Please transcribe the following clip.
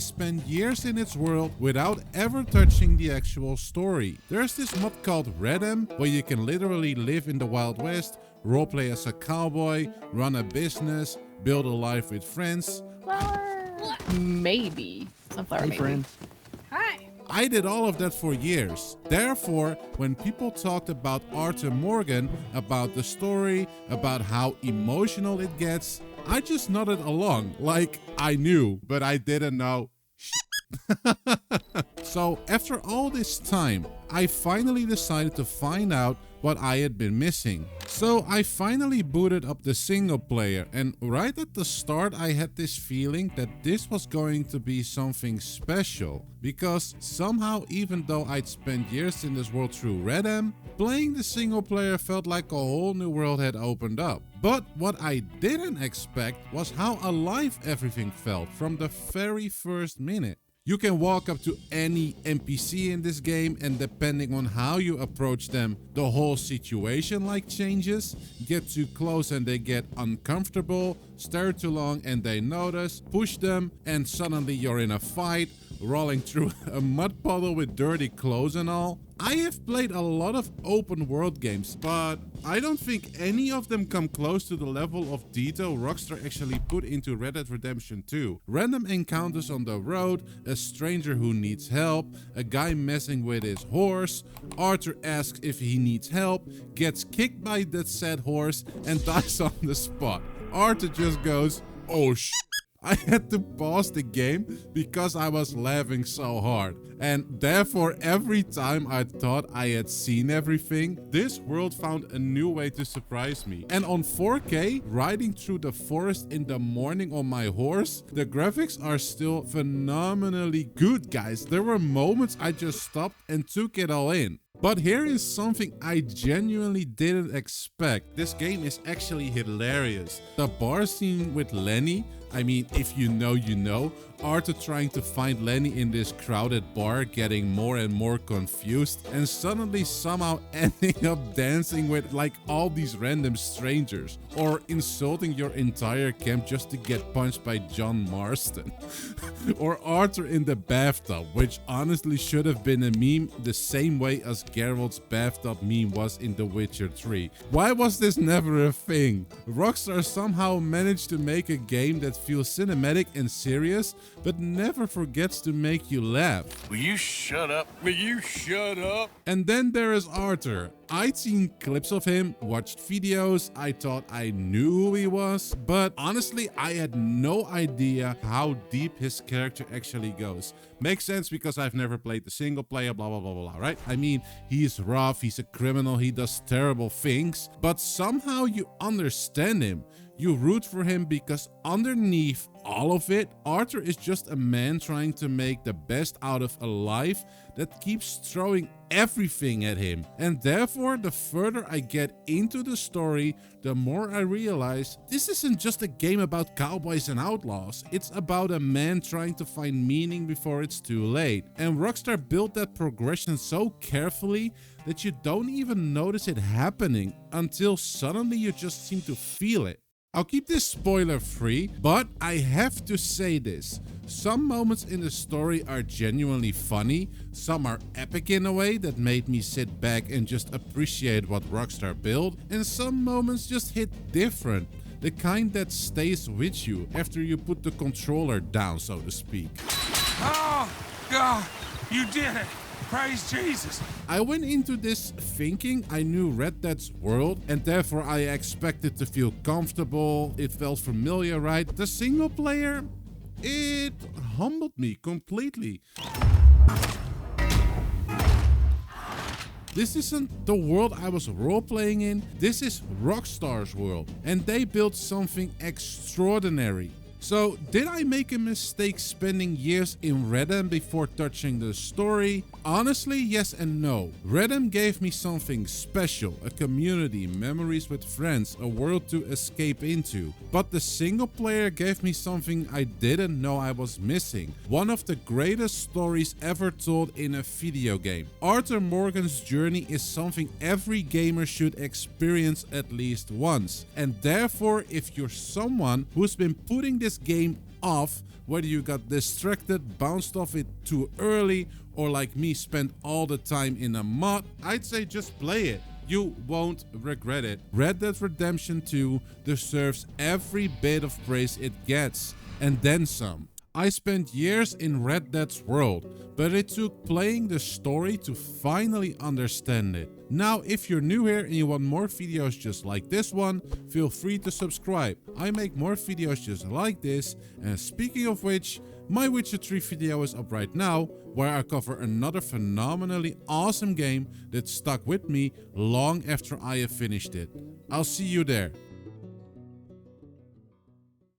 Spend years in its world without ever touching the actual story. There's this mod called RedM where you can literally live in the Wild West, roleplay as a cowboy, run a business, build a life with friends. Maybe. Sunflower, maybe. Friend. Hi. I did all of that for years. Therefore, when people talked about Arthur Morgan, about the story, about how emotional it gets, I just nodded along, like I knew, but I didn't know. So after all this time, I finally decided to find out what I had been missing. So I finally booted up the single player, and right at the start I had this feeling that this was going to be something special, because somehow, even though I'd spent years in this world through RedM, playing the single player felt like a whole new world had opened up. But what I didn't expect was how alive everything felt from the very first minute. You can walk up to any NPC in this game, and depending on how you approach them, the whole situation changes. Get too close and they get uncomfortable, stare too long and they notice, push them and suddenly you're in a fight, rolling through a mud puddle with dirty clothes and all. I have played a lot of open world games, but I don't think any of them come close to the level of detail Rockstar actually put into Red Dead Redemption 2. Random encounters on the road, a stranger who needs help, a guy messing with his horse, Arthur asks if he needs help, gets kicked by that said horse and dies on the spot. Arthur just goes, "Oh shit." I had to pause the game because I was laughing so hard. And therefore, every time I thought I had seen everything, this world found a new way to surprise me. And on 4K, riding through the forest in the morning on my horse, the graphics are still phenomenally good, guys. There were moments I just stopped and took it all in. But here is something I genuinely didn't expect. This game is actually hilarious. The bar scene with Lenny, I mean, if you know, you know. Arthur trying to find Lenny in this crowded bar, getting more and more confused, and suddenly somehow ending up dancing with all these random strangers, or insulting your entire camp just to get punched by John Marston. Or Arthur in the bathtub, which honestly should have been a meme the same way as Geralt's bathtub meme was in The Witcher 3. Why was this never a thing? Rockstar somehow managed to make a game that feels cinematic and serious, but never forgets to make you laugh. Will you shut up? Will you shut up? And then there is Arthur. I'd seen clips of him, watched videos, I thought I knew who he was, but honestly I had no idea how deep his character actually goes. Makes sense because I've never played the single player, blah blah blah blah, right? I mean, he's rough, he's a criminal, he does terrible things, but somehow you understand him. You root for him because underneath all of it, Arthur is just a man trying to make the best out of a life that keeps throwing everything at him. And therefore, the further I get into the story, the more I realize this isn't just a game about cowboys and outlaws. It's about a man trying to find meaning before it's too late. And Rockstar built that progression so carefully that you don't even notice it happening until suddenly you just seem to feel it. I'll keep this spoiler free, but I have to say this. Some moments in the story are genuinely funny, some are epic in a way that made me sit back and just appreciate what Rockstar built, and some moments just hit different. The kind that stays with you after you put the controller down, so to speak. Oh, God, you did it. Praise Jesus. I went into this thinking I knew Red Dead's world, and therefore I expected to feel comfortable. It felt familiar, right? The single player, it humbled me completely. This isn't the world I was role-playing in. This is Rockstar's world, and they built something extraordinary. So, did I make a mistake spending years in RedM before touching the story? Honestly, yes and no. RedM gave me something special, a community, memories with friends, a world to escape into. But the single player gave me something I didn't know I was missing. One of the greatest stories ever told in a video game. Arthur Morgan's journey is something every gamer should experience at least once. And therefore, if you're someone who's been putting this this game off, whether you got distracted, bounced off it too early, or like me spent all the time in a mod, I'd say just play it. You won't regret it. Red Dead Redemption 2 deserves every bit of praise it gets, and then some. I spent years in Red Dead's world, but it took playing the story to finally understand it. Now, if you're new here and you want more videos just like this one, feel free to subscribe. I make more videos just like this, and speaking of which, my Witcher 3 video is up right now, where I cover another phenomenally awesome game that stuck with me long after I have finished it. I'll see you there.